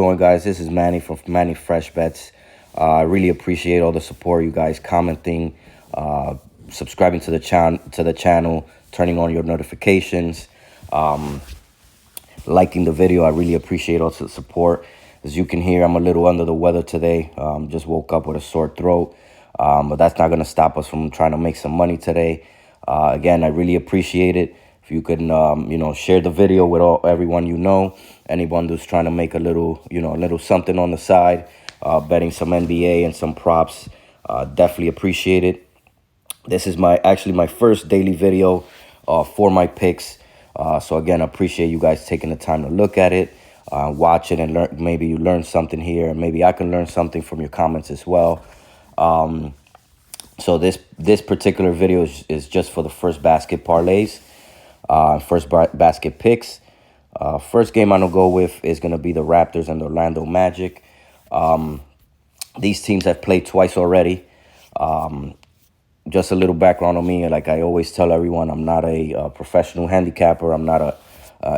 Going, guys? This is Manny from Manny Fresh Bets. I really appreciate all the support, you guys commenting, uh, subscribing to the channel, turning on your notifications, um, liking the video. I really appreciate all the support. As you can hear, I'm a little under the weather today. Just woke up with a sore throat, but that's not going to stop us from trying to make some money today. Again, I really appreciate it. If you can, share the video with everyone you know, anyone who's trying to make a little, a little something on the side, betting some NBA and some props, definitely appreciate it. This is actually my first daily video for my picks. So again, I appreciate you guys taking the time to look at it, watch it, and learn. Maybe you learn something here, and maybe I can learn something from your comments as well. So this particular video is just for the first basket parlays, basket picks. First game I'm gonna go with is gonna be the Raptors and the Orlando Magic. These teams have played twice already. Just a little background on me. Like I always tell everyone, I'm not a professional handicapper. I'm not a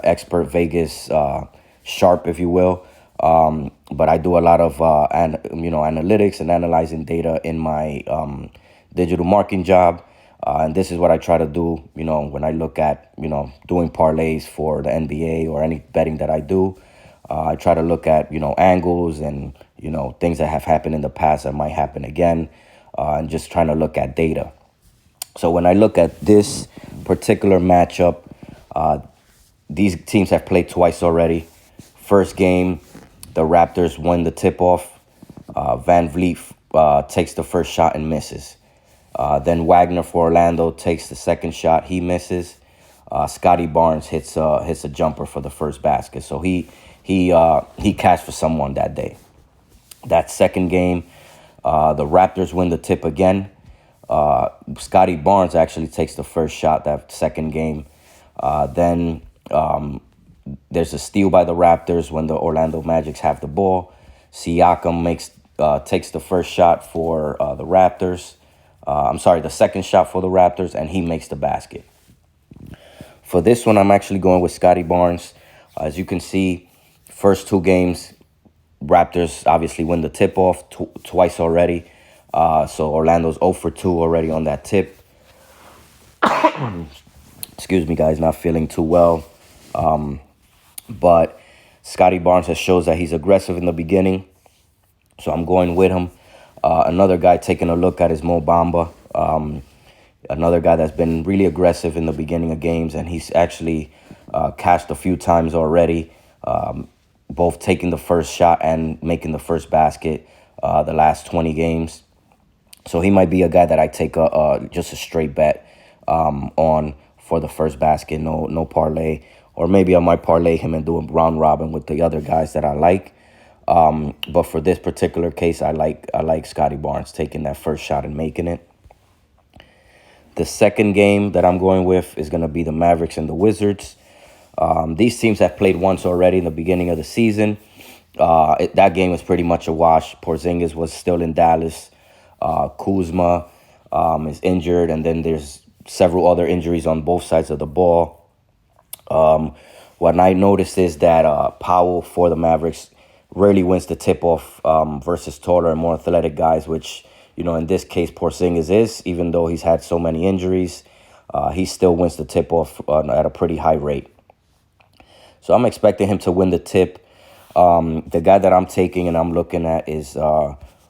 expert Vegas sharp, if you will. But I do a lot of analytics and analyzing data in my digital marketing job. And this is what I try to do, when I look at, doing parlays for the NBA or any betting that I do. I try to look at, angles and, things that have happened in the past that might happen again, and just trying to look at data. So when I look at this particular matchup, these teams have played twice already. First game, the Raptors win the tip-off. Van Vliet takes the first shot and misses. Then Wagner for Orlando takes the second shot. He misses. Scotty Barnes hits a jumper for the first basket. So he cashed for someone that day. That second game, the Raptors win the tip again. Scotty Barnes actually takes the first shot that second game. Then there's a steal by the Raptors when the Orlando Magic have the ball. Siakam takes the first shot for the Raptors. The second shot for the Raptors, and he makes the basket. For this one, I'm actually going with Scotty Barnes. As you can see, first two games, Raptors obviously win the tip-off twice already. So Orlando's 0 for 2 already on that tip. Excuse me, guys, not feeling too well. But Scotty Barnes shows that he's aggressive in the beginning. So I'm going with him. Another guy taking a look at is Mo Bamba. Another guy that's been really aggressive in the beginning of games, and he's actually cashed a few times already, both taking the first shot and making the first basket the last 20 games. So he might be a guy that I take just a straight bet on for the first basket, no parlay. Or maybe I might parlay him and do a round robin with the other guys that I like. But for this particular case, I like Scotty Barnes taking that first shot and making it. The second game that I'm going with is going to be the Mavericks and the Wizards. These teams have played once already in the beginning of the season. That game was pretty much a wash. Porzingis was still in Dallas. Kuzma is injured, and then there's several other injuries on both sides of the ball. What I noticed is that Powell for the Mavericks rarely wins the tip-off versus taller and more athletic guys, which, in this case, Porzingis is. Even though he's had so many injuries, he still wins the tip-off at a pretty high rate. So I'm expecting him to win the tip. The guy that I'm taking and I'm looking at is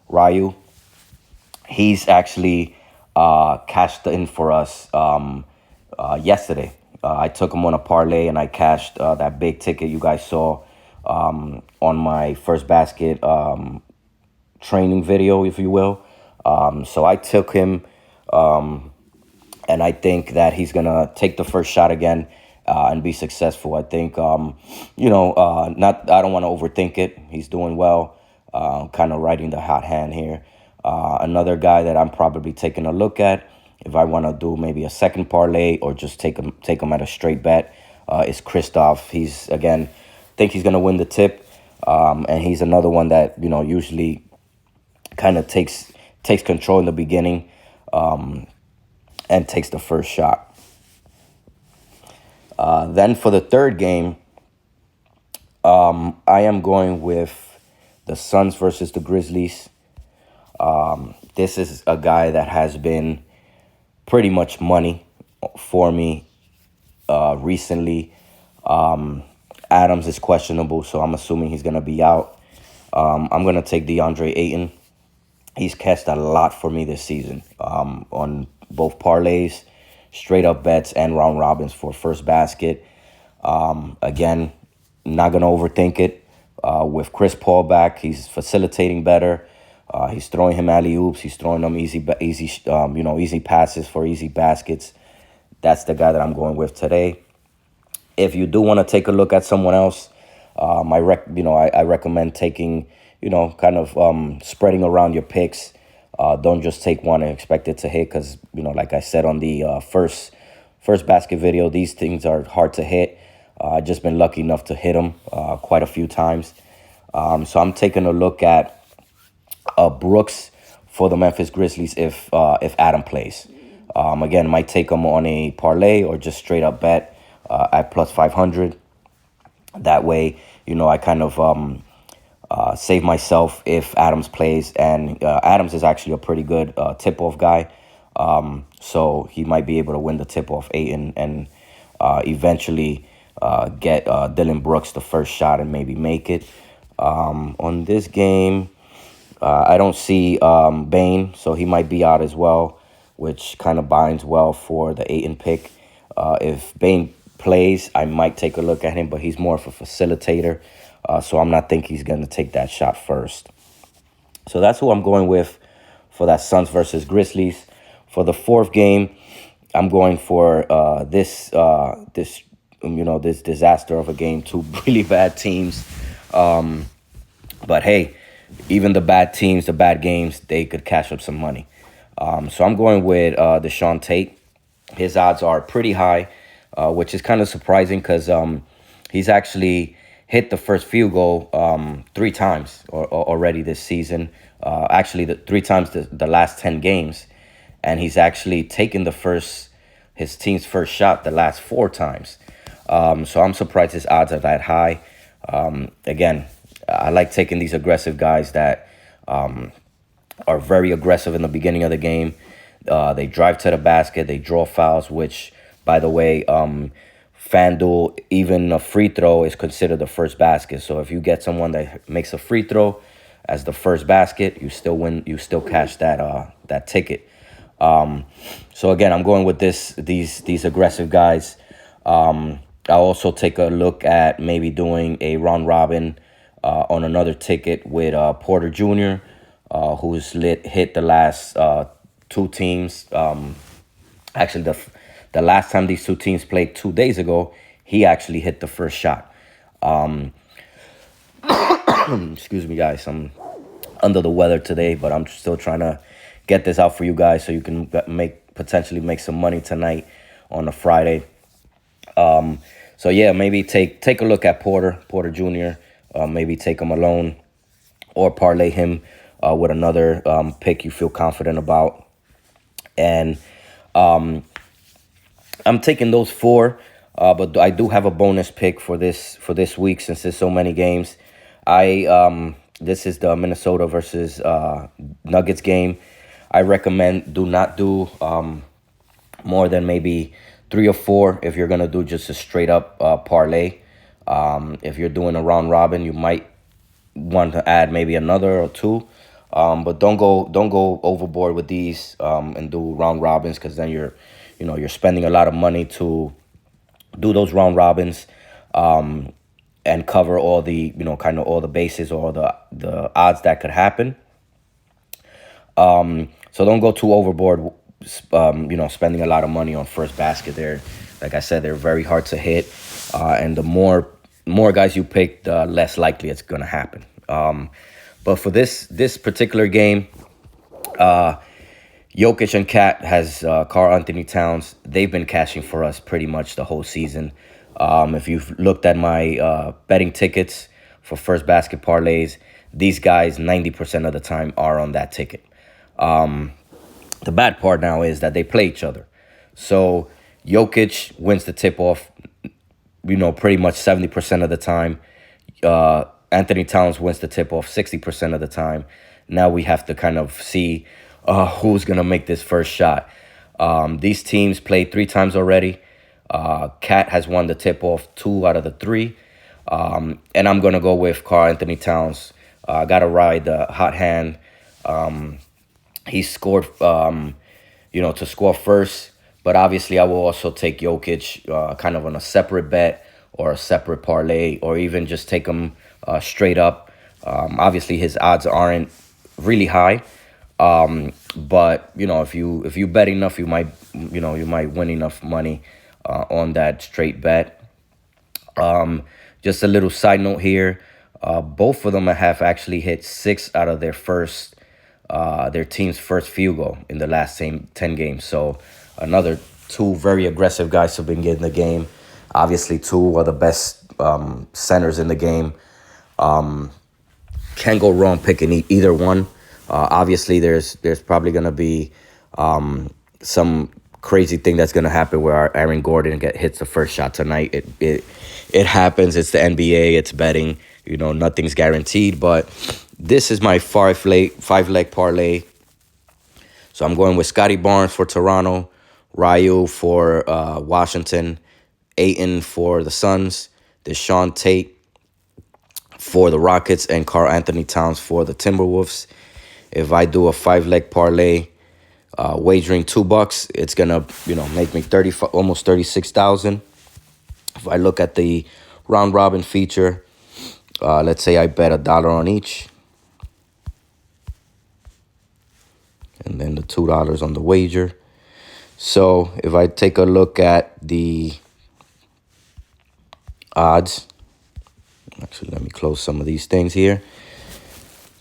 Ryu. He's actually cashed in for us yesterday. I took him on a parlay, and I cashed that big ticket you guys saw on my first basket training video, if you will. So I took him, and I think that he's gonna take the first shot again and be successful. I think I don't want to overthink it. He's doing well, kind of riding the hot hand here. Another guy that I'm probably taking a look at, if I want to do maybe a second parlay or just take him at a straight bet, is Kristoff. He's, again, think he's going to win the tip. And he's another one that, usually kind of takes control in the beginning and takes the first shot. Then for the third game, I am going with the Suns versus the Grizzlies. This is a guy that has been pretty much money for me recently. Adams is questionable, so I'm assuming he's going to be out. I'm going to take DeAndre Ayton. He's cashed a lot for me this season on both parlays, straight up bets, and round robins for first basket. Again, not going to overthink it. With Chris Paul back, he's facilitating better. He's throwing him alley-oops. He's throwing them easy passes for easy baskets. That's the guy that I'm going with today. If you do want to take a look at someone else, I recommend taking, spreading around your picks. Don't just take one and expect it to hit because, like I said on the first basket video, these things are hard to hit. I've just been lucky enough to hit them quite a few times. So I'm taking a look at Brooks for the Memphis Grizzlies if Adam plays. Again, might take him on a parlay or just straight up bet at plus 500. That way, I kind of save myself if Adams plays. And Adams is actually a pretty good tip-off guy. So he might be able to win the tip-off and eventually get Dylan Brooks the first shot and maybe make it. On this game, I don't see Bane, so he might be out as well, which kind of binds well for the Ayton pick. If Bane plays, I might take a look at him, but he's more of a facilitator, so I'm not thinking he's going to take that shot first. So that's who I'm going with for that Suns versus Grizzlies. For the fourth game, I'm going for this disaster of a game, two really bad teams. But hey, even the bad teams, the bad games, they could cash up some money. So I'm going with Deshaun Tate. His odds are pretty high, which is kind of surprising because he's actually hit the first field goal 3 times already this season. Actually, the 3 times the last 10 games. And he's actually taken his team's first shot the last 4 times. So I'm surprised his odds are that high. Again, I like taking these aggressive guys that are very aggressive in the beginning of the game. They drive to the basket. They draw fouls, which, by the way, FanDuel, even a free throw is considered the first basket. So if you get someone that makes a free throw as the first basket, you still win. You still cash that ticket. So again, I'm going with these aggressive guys. I'll also take a look at maybe doing a round robin on another ticket with Porter Jr., who's hit the last 2 teams. Actually, the last time these 2 teams played 2 days ago, he actually hit the first shot. Excuse me, guys. I'm under the weather today, but I'm still trying to get this out for you guys so you can potentially make some money tonight on a Friday. So yeah, maybe take a look at Porter Jr. Maybe take him alone or parlay him with another pick you feel confident about. And I'm taking those 4, but I do have a bonus pick for this week since there's so many games. This is the Minnesota versus Nuggets game. I recommend do not do more than maybe 3 or 4 if you're gonna do just a straight up parlay. If you're doing a round robin, you might want to add maybe another or 2, but don't go overboard with these and do round robins, because then you're spending a lot of money to do those round robins and cover all the kind of all the bases or the odds that could happen. So don't go too overboard. Spending a lot of money on first basket there. Like I said, they're very hard to hit, and the more guys you pick, the less likely it's gonna happen. But for this particular game, Jokic and Cat has Karl Anthony Towns. They've been cashing for us pretty much the whole season. If you've looked at my betting tickets for first basket parlays, these guys 90% of the time are on that ticket. The bad part now is that they play each other. So Jokic wins the tip-off, pretty much 70% of the time. Anthony Towns wins the tip-off 60% of the time. Now we have to kind of see who's going to make this first shot. These teams played 3 times already. Cat has won the tip-off 2 out of the 3. And I'm going to go with Karl Anthony Towns. Got to ride the hot hand. He scored, to score first. But obviously, I will also take Jokic kind of on a separate bet or a separate parlay, or even just take him straight up. Obviously, his odds aren't really high. But, if you bet enough, you might win enough money on that straight bet. Just a little side note here. Both of them have actually hit 6 out of their team's first field goal in the last 10 games. So another 2 very aggressive guys have been getting the game. Obviously, 2 are the best centers in the game. Can't go wrong picking either one. Obviously, there's probably going to be some crazy thing that's going to happen where Aaron Gordon hits the first shot tonight. It happens. It's the NBA. It's betting. Nothing's guaranteed. But this is my 5-leg parlay. So I'm going with Scotty Barnes for Toronto, Ryu for Washington, Ayton for the Suns, Deshaun Tate for the Rockets, and Karl Anthony Towns for the Timberwolves. If I do a 5-leg parlay, wagering $2, it's gonna make me almost 36,000. If I look at the round robin feature, let's say I bet $1 on each, and then the $2 on the wager. So if I take a look at the odds, actually let me close some of these things here.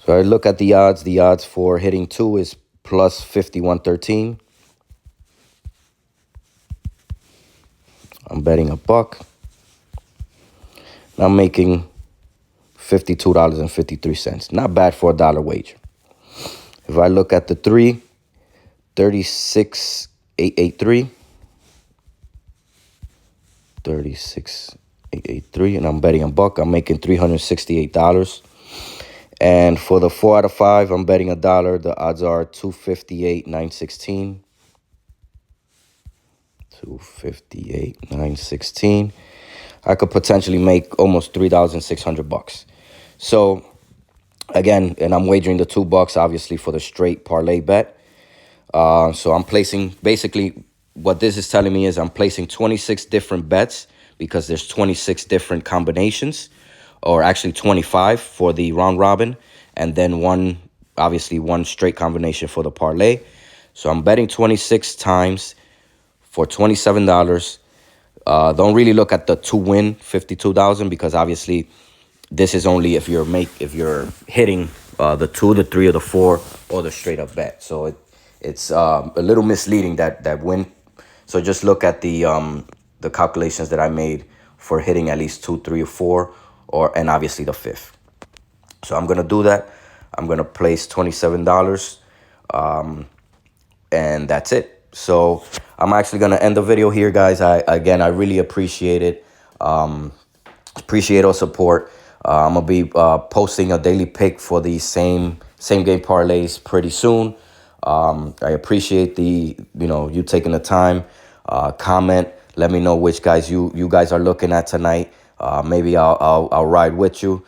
So I look at the odds. The odds for hitting 2 is plus 5113. I'm betting $1. I'm making $52.53. Not bad for $1 wager. If I look at the 3, 36,883. 36,883, and I'm betting $1. I'm making $368. And for the 4 out of 5, I'm betting $1. The odds are 258,916. 258,916. I could potentially make almost $3,600. So again, and I'm wagering the $2 obviously for the straight parlay bet. So I'm placing, basically what this is telling me is I'm placing 26 different bets because there's 26 different combinations, or actually 25 for the round robin, and then one straight combination for the parlay. So I'm betting 26 times for $27. Don't really look at the to win 52,000 because obviously this is only if you're hitting the 2, the 3, or the 4, or the straight up bet. So it's a little misleading that win. So just look at the calculations that I made for hitting at least 2, 3, or 4, and obviously the 5th. So I'm gonna do that. I'm gonna place $27, and that's it. So I'm actually gonna end the video here, guys. I really appreciate it. Appreciate all support. I'm gonna be posting a daily pick for the same game parlays pretty soon. I appreciate you taking the time. Comment. Let me know which guys you guys are looking at tonight. Maybe I'll ride with you.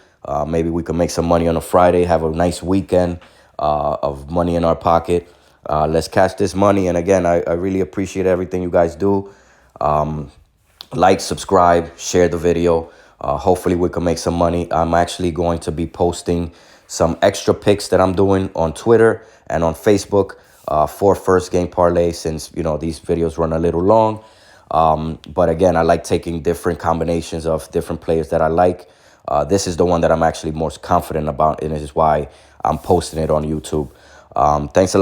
Maybe we can make some money on a Friday. Have a nice weekend of money in our pocket. Let's catch this money. And again, I really appreciate everything you guys do. Like, subscribe, share the video. Hopefully we can make some money. I'm actually going to be posting some extra picks that I'm doing on Twitter and on Facebook for first game parlay, since these videos run a little long. But again, I like taking different combinations of different players that I like. This is the one that I'm actually most confident about, and this is why I'm posting it on YouTube. Thanks a lot.